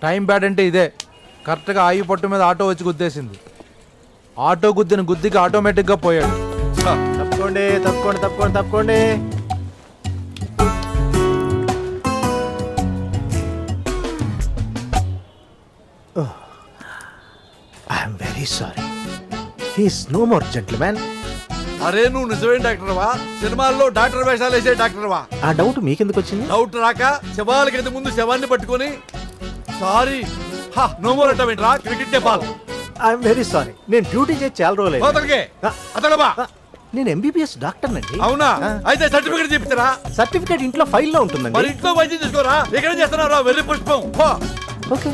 Time bad అంటే ఇదే. కరెక్ట్గా ఆయి పట్టు మీద ఆటో వచ్చి గుద్దేసింది. ఆటో గుద్దిన గుద్దికి ఆటోమేటిక్గా పోయాడు. తప్పుకోండి తప్పుకోండి తప్పుకోండి తప్పుకోండి. I'm very sorry. He's no more gentleman. అరే నువ్వు నిజమైన డాక్టర్వా? సినిమాల్లో డాక్టర్ వేషాలు వేసే డాక్టర్వా? ఆ డౌట్ మీకెందుకు వచ్చింది? డౌట్ రాక శవాల కింద ముందు శవాన్ని పట్టుకొని సారీ నో మోర్ అంటావేంట్రా? Cricket ball. I'm very sorry. నేను డ్యూటీ చేసి చాలా రోజులు. అతనికే అతడబా. నేను ఎంబీబీఎస్ డాక్టర్ నండి. అవునా? అయితే సర్టిఫికేట్ చూపించరా? సర్టిఫికేట్ ఇంట్లో ఫైల్లో మరి ఉంటుందండి. ఇంట్లో వైద్యం చేసుకోరా? ఎక్కడ చేస్తున్నారా? వెళ్ళి పుష్పం. Okay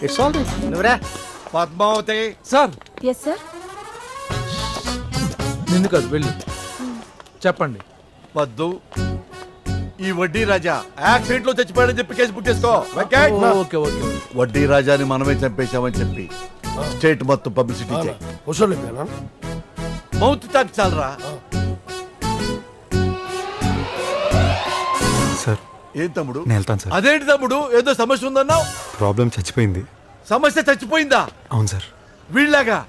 it's all right. నువ్వురా పద్మావతి. Sir yes sir. నిన్ను కాదు, వెళ్ళి చెప్పండి. వద్దు, ఈ వడ్డీ రాజా యాక్సిడెంట్ లో చచ్చిపోయాడని చెప్పి కేసు బుక్ చేసుకో. వెంకట్. Okay okay. వడ్డీ రాజాని మనమే చంపేశామని చెప్పి స్టేట్ మొత్తం పబ్లిసిటీ చేయి. మౌత్ టాక్ చాలరా. సార్ ఏం తమ్ముడు? నేను వెళ్తాను సార్. అదేంటి తమ్ముడు, ఏదో సమస్య ఉందన్నావు? ప్రాబ్లం చచ్చిపోయింది. సమస్య చచ్చిపోయిందా? అవును సార్, వీళ్ళగా.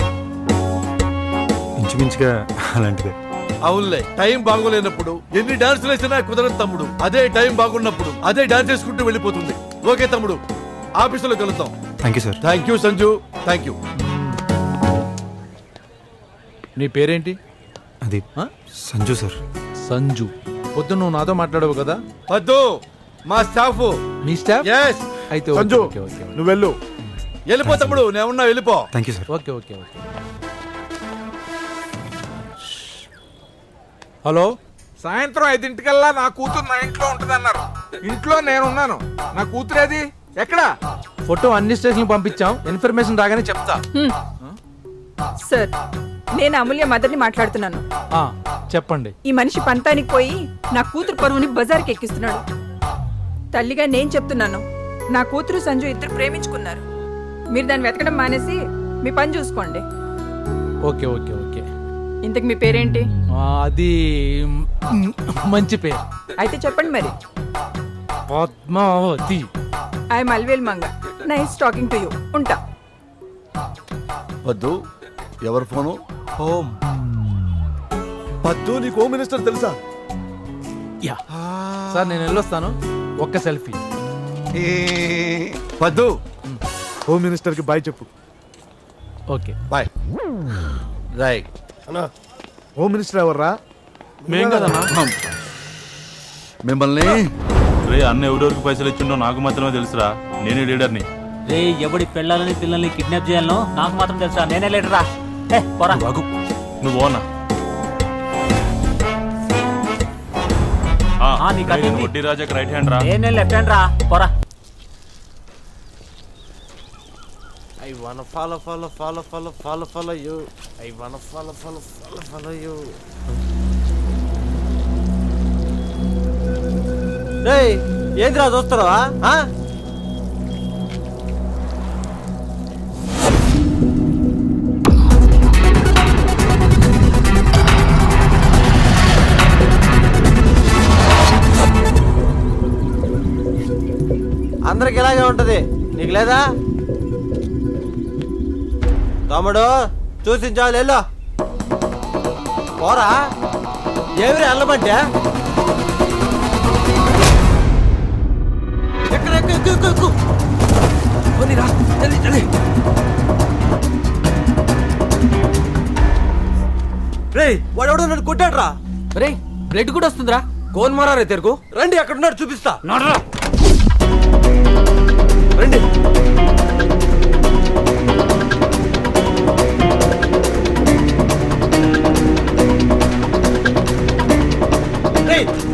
ఇంచుమించుగా అలాంటిదే. అవునులే, టైం బాగోలేనప్పుడు ఎన్ని డాన్సులు వేసినా కుదరదు తమ్ముడు. అదే టైం బాగున్నప్పుడు అదే డాన్స్ చేసుకుంటూ వెళ్ళిపోతుంది. ఓకే తమ్ముడు, ఆఫీసులో కలుద్దాం. Thank you sir. Thank you Sanju, thank you. నీ పేరేంటి? అది సంజు సార్. సంజు. పొద్దున్న నువ్వు నాతో మాట్లాడవు కదా? వద్దు, మా స్టాఫ్. మీ స్టాఫ్? yes. అయితే ఓకే, సంజు ఓకే, ఓకే. నువ్వు వెళ్ళు. వెళ్ళిపో తమ్ముడు, నేనున్నా, వెళ్ళిపో. Thank you sir. Okay okay okay. Hello, సాయంత్రం 5 నా కూతురు నా ఇంట్లో ఉంటదన్నారు. ఇంట్లో నేనున్నాను. నా కూతురేది? ఎక్కడా? ఫోటో అన్ని స్టేషన్లు పంపించాం. ఇన్ఫర్మేషన్ రాగానే చెప్తా. సార్, నేను అమూల్య మదర్ని మాట్లాడుతున్నాను. ఆ, చెప్పండి. ఈ మనిషి పంతానికి పోయి నా కూతురు పరువుని బజార్కి ఎక్కిస్తున్నాడు. తల్లిగా నేను చెప్తున్నాను, నా కూతురు సంజు ఇద్దరు ప్రేమించుకున్నారు. మీరు దాన్ని వెతకడం మానేసి మీ పని చూసుకోండి. Okay okay okay. ఇంతకు మీ పేరేంటి? అది మంచి పేరు. అయితే చెప్పండి మరి. Padmavati. I'm Alvel Manga. Nice talking to you. ఉంటా. వద్దు, ఎవరు ఫోను? హోమ్. వద్దు, నీకు హోమ్ మినిస్టర్ తెలుసా? యా సార్, నేను వెళ్ళొస్తాను. ఒక్క సెల్ఫీ. వద్దు. హోమ్ మినిస్టర్ కి బాయ్ చెప్పు. Okay bye. Right. Home minister ఎవర్రా? మేం కదన్నా. మిమ్మల్ని రే అన్న ఎవరెవరికి పైసలు ఇచ్చిండో నాకు మాత్రమే తెలుసురా. నేనే లీడర్ని. రే ఎవడి పిల్లలని పిల్లల్ని కిడ్నాప్ చేయాలనో నాకు మాత్రం తెలుసా. నేనే లీడరా. పోరా బాగు, నువ్వు ఓనా? నీకు అదేంటి? వడ్డీ రాజాకి రైట్ హ్యాండ్ రా. నేనే లెఫ్ట్ హ్యాండ్ రా. పోరా. I wanna follow you. I wanna follow you. రేయ్, ఏంద్రా చూస్తున్నావా? అందరికి ఇలాగే ఉంటది, నీకు లేదా? తమ్ముడు చూసి చాలు, వెళ్ళు. పోరా. ఏమిరి వెళ్ళమంటే? ఎక్కడ ఎక్కు. రేయ్, వాడెవడో నన్ను కొట్టాడు రా. రే బ్లడ్ కూడా వస్తుందిరా. కోన్ మారా తెరుకు. రండి, అక్కడ ఉన్నాడు, చూపిస్తా. రండి.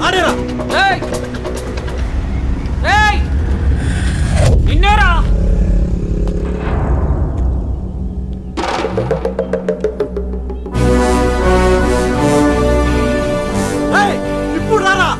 ఆడేరా. నిన్నేరా. ఇప్పుడు రారా.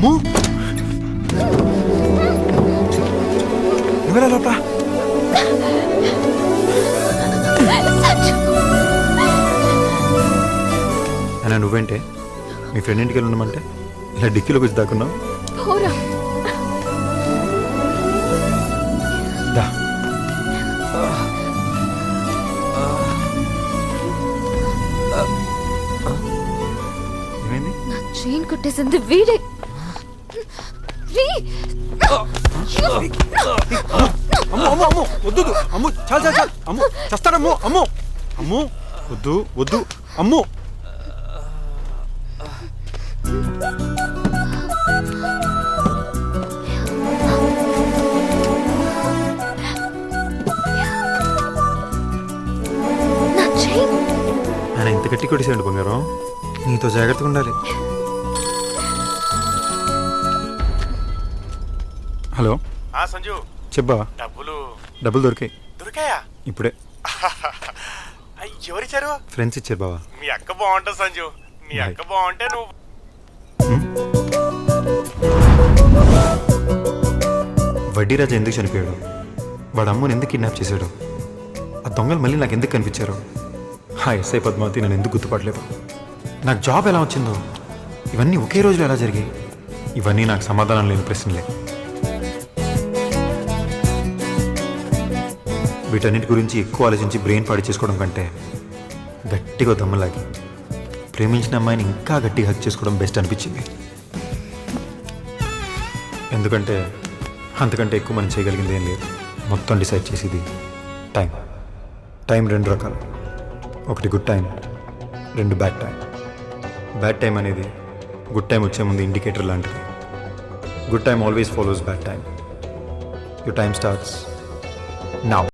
అమ్మో నువ్వెలా లోపల అయినా నువ్వేంటే మీ ఫ్రెండ్ ఇంటికి వెళ్ళి ఉండమంటే ఇలా డిక్కీలోకి వచ్చి దాక్కున్నావు దా ఏమైంది నా చైన్ కొట్టేసింది వీడే అమ్మో అమ్మో అమ్మో వద్దు అమ్ము చాలు చాలు చాలు అమ్ము చస్తాడమ్మో అమ్మో అమ్మో వద్దు వద్దు అమ్మో నా చైన్ ఆయన ఇంత గట్టి కొట్టేసాడు బంగారం నీతో జాగ్రత్తగా ఉండాలి హలో సంజు చెప్పా డబ్బులు దొరికాయి దొరికాయా ఇప్పుడే ఎవరిచ్చారు ఫ్రెండ్స్ ఇచ్చారు బావా మీ అక్క బాగుంటుంది సంజు మీ అక్క బాగుంటే నువ్వు వడ్డీ రాజా ఎందుకు చనిపోయాడు వాడు అమ్మని ఎందుకు కిడ్నాప్ చేశాడు ఆ దొంగలు మళ్ళీ నాకు ఎందుకు కనిపించారు హా ఎస్ఐ పద్మావతి నన్ను ఎందుకు గుర్తుపడలేదు నాకు జాబ్ ఎలా వచ్చిందో ఇవన్నీ ఒకే రోజులో ఎలా జరిగాయి ఇవన్నీ నాకు సమాధానం లేని ప్రశ్నలే వీటన్నిటి గురించి ఎక్కువ ఆలోచించి బ్రెయిన్ పాడి చేసుకోవడం కంటే గట్టిగా దమ్మలాగి ప్రేమించిన అమ్మాయిని ఇంకా గట్టిగా హక్ చేసుకోవడం బెస్ట్ అనిపించింది ఎందుకంటే అంతకంటే ఎక్కువ మనం చేయగలిగింది ఏం లేదు మొత్తం డిసైడ్ చేసేది టైం టైం రెండు రకాలు ఒకటి గుడ్ టైం రెండు బ్యాడ్ టైం బ్యాడ్ టైం అనేది గుడ్ టైం వచ్చే ముందు ఇండికేటర్ లాంటిది good time always follows bad time your time starts now